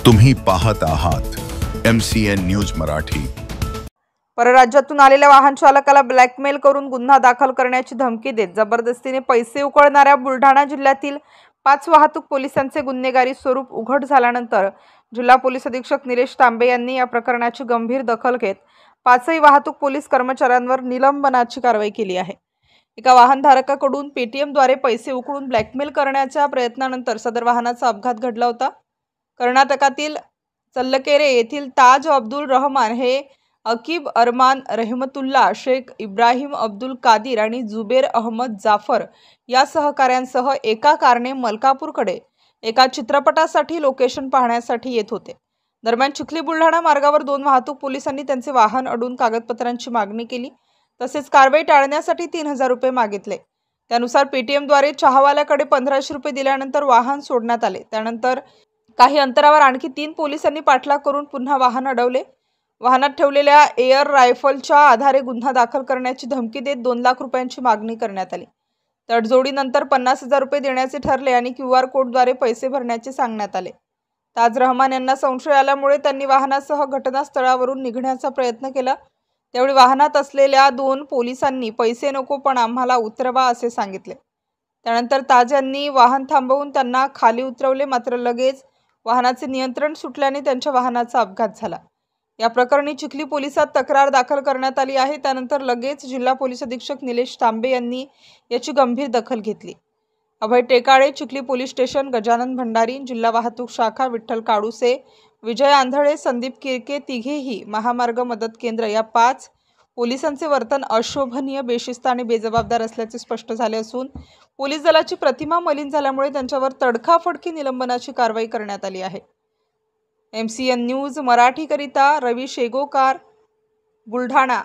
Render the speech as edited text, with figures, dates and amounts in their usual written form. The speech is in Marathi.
तुम्ही पाहत आहात MCN न्यूज मराठी। परराज्यातून आलेल्या वाहन चालकाला ब्लॅकमेल करून गुन्हा दाखल करण्याची धमकी देत जबरदस्तीने पैसे उकळणाऱ्या बुलढाणा जिल्ह्यातील 5 वाहतूक पोलिसांचे गुन्हेगारी स्वरूप उघड झाल्यानंतर जिल्हा पोलीस अधीक्षक निलेश तांबे यांनी या प्रकरणाची गंभीर दखल घेत 5ही वाहतूक पोलीस कर्मचाऱ्यांवर निलंबनाची कारवाई केली आहे। एका वाहनधारकाकडून पेटीएमद्वारे पैसे उकळून ब्लॅकमेल करण्याच्या प्रयत्नानंतर सदर वाहनाचा अपघात घडला होता। कर्नाटकातील चल्लकेरे येथील ताज अब्दुल रहमान हे अकीब अरमान रहमतुल्ला शेख इब्राहिम अब्दुल कादिर आणि जुबेर अहमद जाफर या सहकाऱ्यांसह एका कारने मलकापूरकडे एका चित्रपटासाठी लोकेशन पाहण्यासाठी येत होते। दरम्यान चिखली बुलढाणा मार्गावर 2 वाहतूक पोलिसांनी त्यांचे वाहन अडवून कागदपत्रांची मागणी केली, तसेच कारवाई टाळण्यासाठी 3000 रुपये मागितले। त्यानुसार पेटीएमद्वारे चहावाल्याकडे 1500 रुपये दिल्यानंतर वाहन सोडण्यात आले। त्यानंतर काही अंतरावर आणखी 3 पोलिसांनी पाठलाग करून पुन्हा वाहन अडवले। वाहनात ठेवलेल्या एअर रायफलच्या आधारे गुन्हा दाखल करण्याची धमकी देत 2 लाख रुपयांची मागणी करण्यात आली। तडजोडीनंतर 50,000 रुपये देण्याचे ठरले आणि QR कोडद्वारे पैसे भरण्याचे सांगण्यात आले। ताज रहमान यांना संशय आल्यामुळे त्यांनी वाहनासह घटनास्थळावरून निघण्याचा प्रयत्न केला। त्यावेळी वाहनात असलेल्या 2 पोलिसांनी पैसे नको पण आम्हाला उतरवा असे सांगितले। त्यानंतर ताज यांनी वाहन थांबवून त्यांना खाली उतरवले, मात्र लगेच वाहनाचे नियंत्रण सुटल्याने त्यांच्या वाहनाचा अपघात झाला। या प्रकरणी चिखली पोलिसात तक्रार दाखल करण्यात आली आहे। त्यानंतर लगेच जिल्हा पोलीस अधीक्षक निलेश तांबे यांनी याची गंभीर दखल घेतली। अभय टेकाळे चिखली पोलीस स्टेशन, गजानन भंडारी जिल्हा वाहतूक शाखा, विठ्ठल काडुसे, विजय आंधळे, संदीप किरके तिघेही महामार्ग मदत केंद्र या 5 पोलिसांचे वर्तन अशोभनीय, बेशिस्त आणि बेजबाबदार असल्याचे स्पष्ट झाले असून पोलीस दलाची प्रतिमा मलिन झाल्यामुळे त्यांच्यावर तडकाफडकी निलंबनाची कारवाई करण्यात आली आहे। MCN न्यूज मराठी करिता रवी शेगोकार, बुलढाणा।